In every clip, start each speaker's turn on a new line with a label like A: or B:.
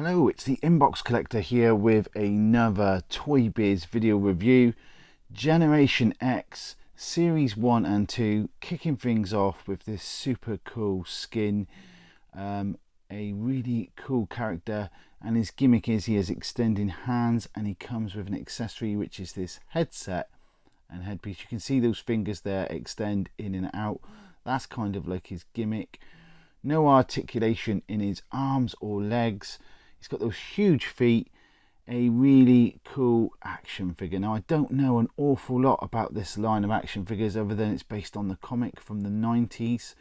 A: Hello, it's the Inbox Collector here with another Toybiz video review. Generation X, Series 1 and 2, kicking things off with this super cool skin. A really cool character, and his gimmick is he has extending hands and he comes with an accessory which is this headset and headpiece. You can see those fingers there extend in and out. That's kind of like his gimmick. No articulation in his arms or legs. He's got those huge feet. A really cool action figure. Now, I don't know an awful lot about this line of action figures other than it's based on the comic from the 90s,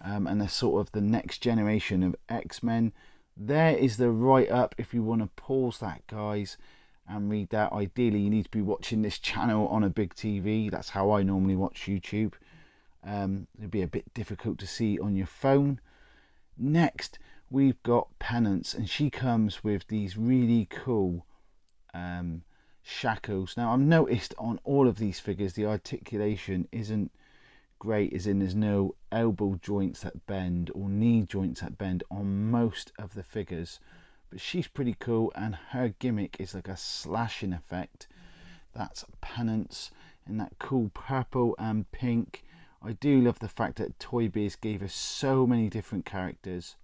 A: and they're sort of the next generation of X-Men. There is the write-up if you want to pause that, guys, and read that. Ideally, you need to be watching this channel on a big TV. That's how I normally watch YouTube. It'd be a bit difficult to see on your phone. Next, we've got Penance, and she comes with these really cool shackles. Now, I've noticed on all of these figures the articulation isn't great, as in there's no elbow joints that bend or knee joints that bend on most of the figures, but she's pretty cool, and her gimmick is like a slashing effect. That's Penance in that cool purple and pink. I do love the fact that Toybiz gave us so many different characters.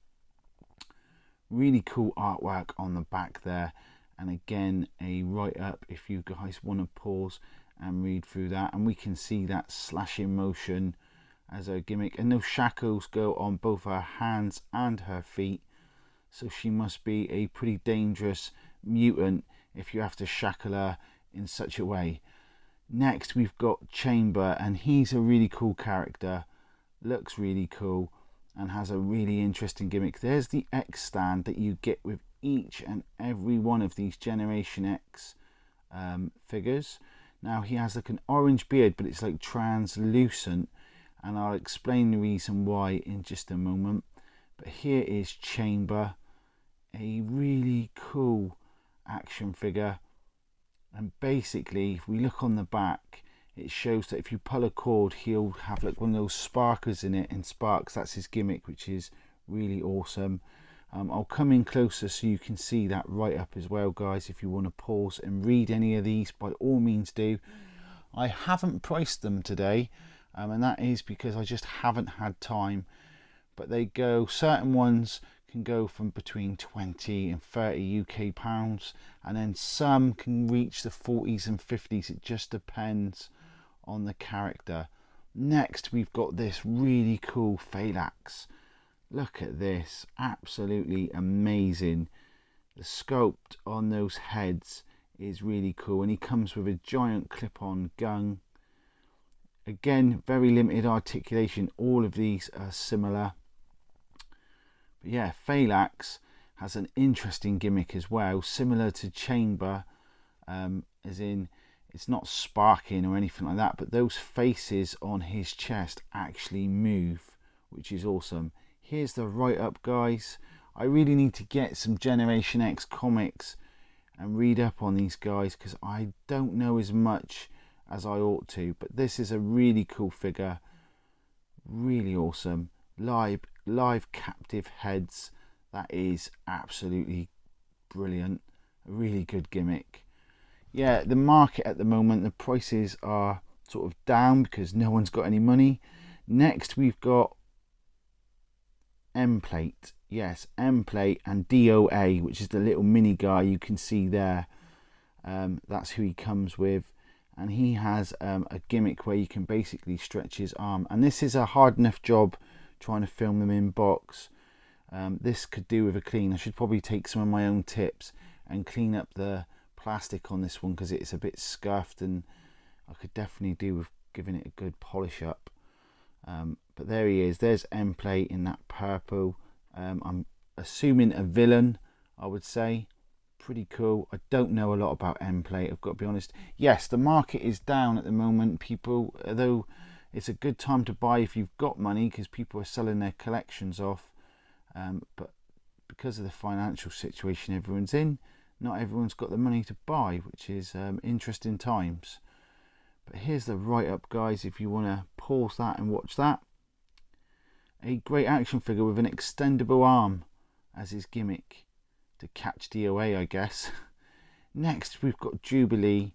A: Really cool artwork on the back there, and again a write-up if you guys want to pause and read through that, and we can see that slashing motion as her gimmick, and those shackles go on both her hands and her feet, so she must be a pretty dangerous mutant if you have to shackle her in such a way. Next, we've got Chamber, and he's a really cool character, looks really cool and has a really interesting gimmick. There's the X stand that you get with each and every one of these Generation X figures. Now, he has like an orange beard, but it's like translucent, and I'll explain the reason why in just a moment. But here is Chamber, a really cool action figure. And basically, if we look on the back, it shows that if you pull a cord, he'll have like one of those sparkers in it, and sparks, that's his gimmick, which is really awesome. I'll come in closer so you can see that write-up as well, guys. If you want to pause and read any of these, by all means do. I haven't priced them today, and that is because I just haven't had time. But they go, certain ones can go from between 20 and 30 UK pounds, and then some can reach the 40s and 50s. It just depends on the character. Next, we've got this really cool Phalanx. Look at this, absolutely amazing. The sculpt on those heads is really cool, and he comes with a giant clip-on gun. Again, very limited articulation. All of these are similar. But yeah, Phalanx has an interesting gimmick as well, similar to Chamber, as in it's not sparking or anything like that, but those faces on his chest actually move, which is awesome. Here's the write-up, guys. I really need to get some Generation X comics and read up on these guys, because I don't know as much as I ought to, but this is a really cool figure, really awesome. Live captive heads, that is absolutely brilliant. A really good gimmick. Yeah, the market at the moment, the prices are sort of down because no one's got any money. Next, we've got MPlay. Yes, MPlay and DOA, which is the little mini guy you can see there. That's who he comes with, and he has a gimmick where you can basically stretch his arm, and this is a hard enough job trying to film them in box. This could do with a clean. I should probably take some of my own tips and clean up the plastic on this one, because it's a bit scuffed, and I could definitely do with giving it a good polish up. But there he is. There's MPlay in that purple. I'm assuming a villain, I would say. Pretty cool. I don't know a lot about MPlay, I've got to be honest. Yes, the market is down at the moment, people, although it's a good time to buy if you've got money, because people are selling their collections off. But because of the financial situation everyone's in, not everyone's got the money to buy, which is interesting times. But here's the write-up, guys, if you want to pause that and watch that. A great action figure with an extendable arm as his gimmick. to catch DOA, I guess. Next we've got Jubilee.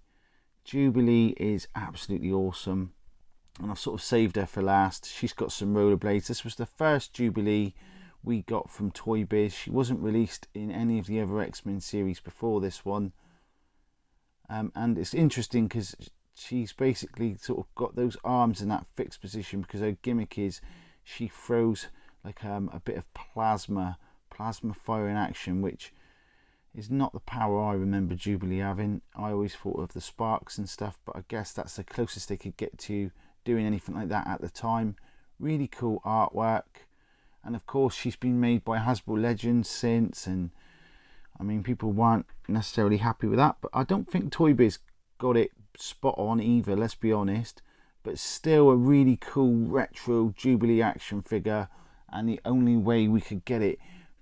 A: Jubilee is absolutely awesome, and I've sort of saved her for last. She's got some rollerblades. This was the first Jubilee we got from Toybiz. She wasn't released in any of the other X-Men series before this one, and it's interesting because she's basically sort of got those arms in that fixed position, because her gimmick is she throws like a bit of plasma fire in action, which is not the power I remember Jubilee having. I always thought of the sparks and stuff, but I guess that's the closest they could get to doing anything like that at the time. Really cool artwork, and of course she's been made by Hasbro Legends since, and I mean, people weren't necessarily happy with that, but I don't think Toybiz got it spot on either, let's be honest. But still a really cool retro Jubilee action figure, and the only way we could get it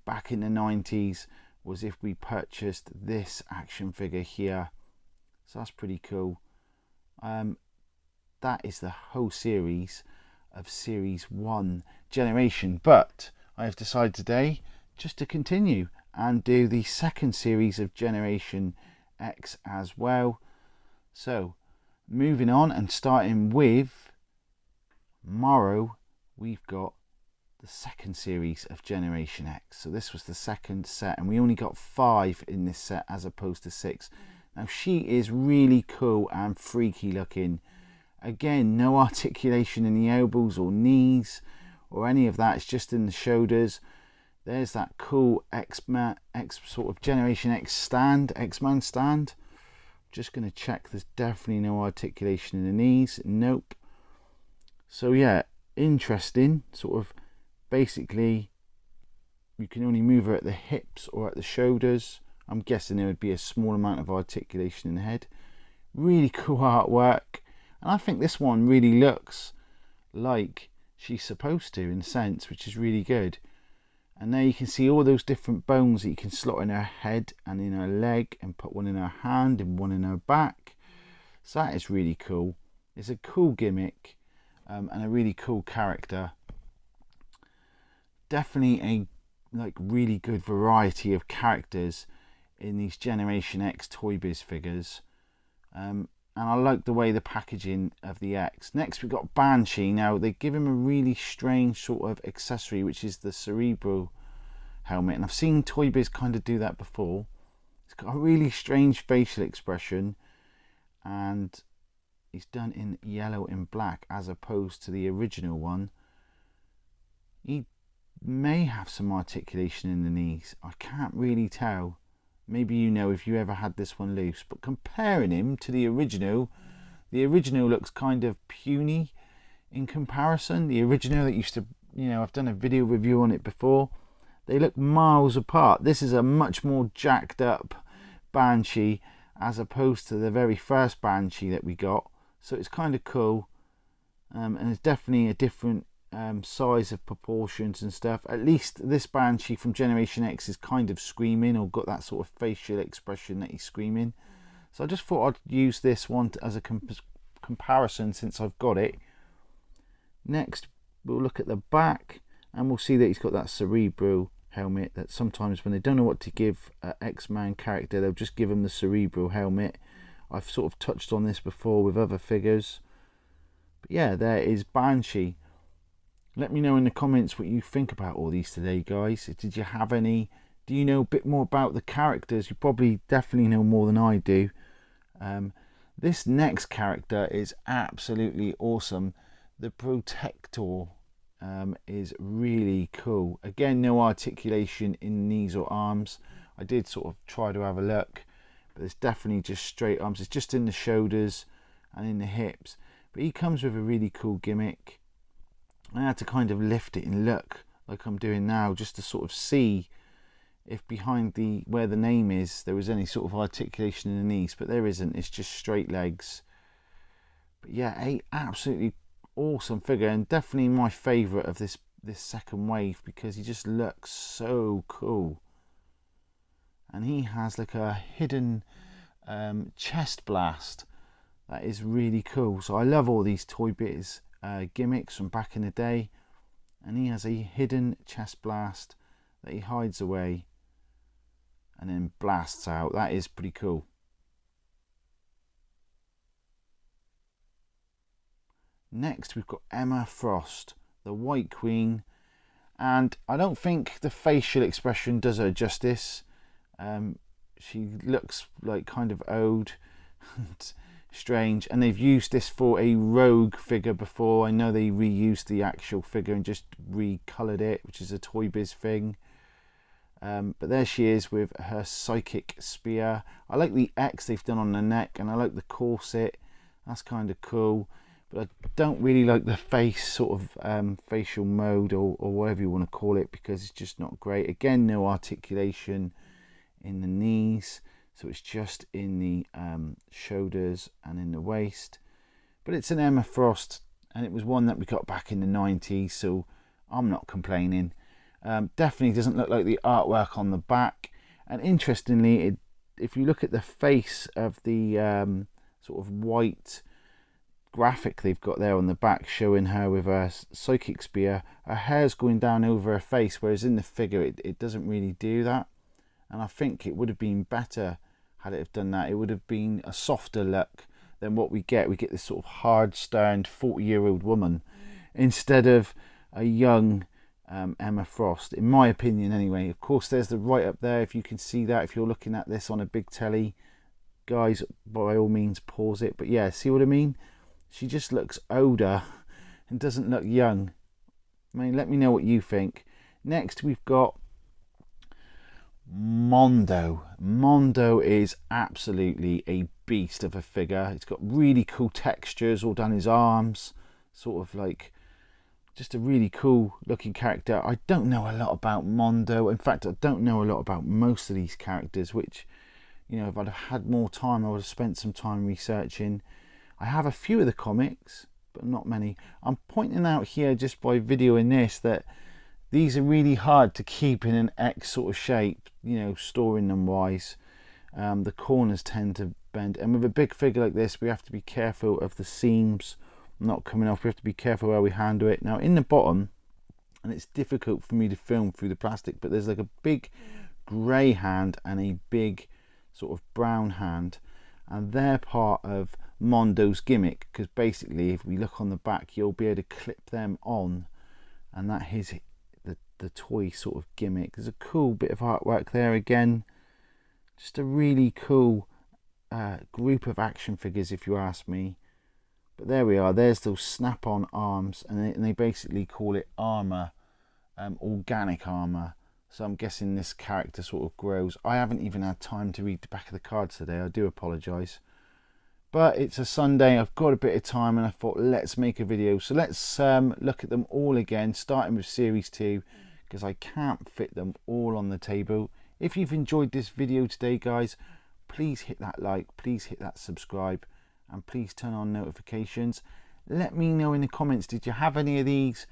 A: back in the 90s was if we purchased this action figure here. So that's pretty cool. That is the whole series of Series 1 Generation, but I have decided today just to continue and do the second series of Generation X as well. So moving on and starting with Morrow, we've got the second series of Generation X. So this was the second set, and we only got 5 in this set as opposed to 6. Now she is really cool and freaky looking. Again, no articulation in the elbows or knees or any of that. It's just in the shoulders. There's that cool X-Man, sort of Generation X stand, X-Man stand. Just going to check there's definitely no articulation in the knees. Nope. So yeah, interesting. Sort of basically you can only move her at the hips or at the shoulders. I'm guessing there would be a small amount of articulation in the head. Really cool artwork, and I think this one really looks like she's supposed to, in a sense, which is really good. And there you can see all those different bones that you can slot in her head and in her leg, and put one in her hand and one in her back. So that is really cool. It's a cool gimmick, and a really cool character. Definitely a really good variety of characters in these Generation X Toybiz figures. And I like the way the packaging of the X. Next we've got Banshee. Now they give him a really strange sort of accessory, which is the cerebral helmet, and I've seen Toybiz kind of do that before. It's got a really strange facial expression, and he's done in yellow and black as opposed to the original one. He may have some articulation in the knees, I can't really tell. Maybe you know if you ever had this one loose, but comparing him to the original looks kind of puny in comparison. The original that used to, I've done a video review on it before. They look miles apart. This is a much more jacked up Banshee as opposed to the very first Banshee that we got. So it's kind of cool, and it's definitely a different size of proportions and stuff. At least this Banshee from Generation X is kind of screaming, or got that sort of facial expression that he's screaming. So I just thought I'd use this one as a comparison since I've got it. Next we'll look at the back, and we'll see that he's got that cerebral helmet that sometimes when they don't know what to give an X-Man character, they'll just give him the cerebral helmet. I've sort of touched on this before with other figures. But yeah, there is Banshee. Let me know in the comments what you think about all these today, guys. Did you have any? Do you know a bit more about the characters? You probably definitely know more than I do. This next character is absolutely awesome. The Protector is really cool. Again, no articulation in knees or arms. I did sort of try to have a look, but it's definitely just straight arms. It's just in the shoulders and in the hips. But he comes with a really cool gimmick. I had to kind of lift it and look like I'm doing now, just to sort of see if behind where the name is there was any sort of articulation in the knees, but there isn't. It's just straight legs. But yeah, a absolutely awesome figure, and definitely my favourite of this second wave, because he just looks so cool. And he has like a hidden chest blast that is really cool. So I love all these Toybiz gimmicks from back in the day, and he has a hidden chest blast that he hides away, and then blasts out. That is pretty cool. Next we've got Emma Frost, the White Queen, and I don't think the facial expression does her justice. She looks like kind of old and strange, and they've used this for a rogue figure before. I know they reused the actual figure and just recoloured it, which is a Toybiz thing. But there she is with her psychic spear. I like the X they've done on the neck, and I like the corset. That's kind of cool. But I don't really like the face sort of facial mode or whatever you want to call it, because it's just not great. Again, no articulation in the knees, so it's just in the shoulders and in the waist. But it's an Emma Frost, and it was one that we got back in the 90s, so I'm not complaining. Definitely doesn't look like the artwork on the back. And interestingly, if you look at the face of the sort of white graphic they've got there on the back showing her with her psychic spear, her hair's going down over her face, whereas in the figure it doesn't really do that. And I think it would have been better had it have done that. It would have been a softer look than what we get. We get this sort of hard, stern 40-year-old woman instead of a young Emma Frost, in my opinion anyway. Of course, there's the right up there, if you can see that, if you're looking at this on a big telly. Guys, by all means pause it. But yeah, see what I mean? She just looks older and doesn't look young. I mean, let me know what you think. Next, we've got Mondo. Mondo is absolutely a beast of a figure. It's got really cool textures all down his arms. Sort of like just a really cool looking character. I don't know a lot about Mondo. In fact, I don't know a lot about most of these characters, which, you know, if I'd have had more time, I would have spent some time researching. I have a few of the comics, but not many. I'm pointing out here just by videoing this that these are really hard to keep in an X sort of shape, you know, storing them wise. The corners tend to bend, and with a big figure like this, we have to be careful of the seams not coming off. We have to be careful how we handle it. Now in the bottom, and it's difficult for me to film through the plastic, but there's like a big grey hand and a big sort of brown hand, and they're part of Mondo's gimmick, because basically if we look on the back, you'll be able to clip them on, and that is the toy sort of gimmick. There's a cool bit of artwork there again. Just a really cool group of action figures, if you ask me. But there we are. There's those snap-on arms, and they basically call it armor, organic armor. So I'm guessing this character sort of grows. I haven't even had time to read the back of the cards today. I do apologise. But it's a Sunday, I've got a bit of time, and I thought let's make a video. So let's look at them all again, starting with Series 2, because I can't fit them all on the table. If you've enjoyed this video today, guys, please hit that like, please hit that subscribe, and please turn on notifications. Let me know in the comments, did you have any of these?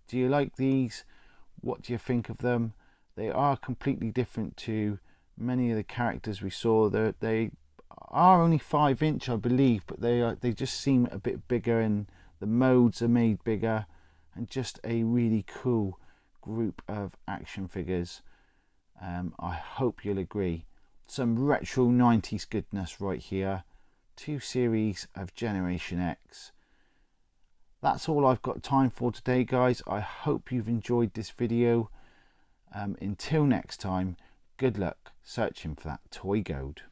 A: Do you like these? What do you think of them? They are completely different to many of the characters we saw. They are only 5-inch, I believe, but they just seem a bit bigger, and the modes are made bigger, and just a really cool group of action figures. I hope you'll agree. Some retro 90s goodness right here. 2 series of Generation X. That's all I've got time for today, guys. I hope you've enjoyed this video. Until next time, good luck searching for that toy gold.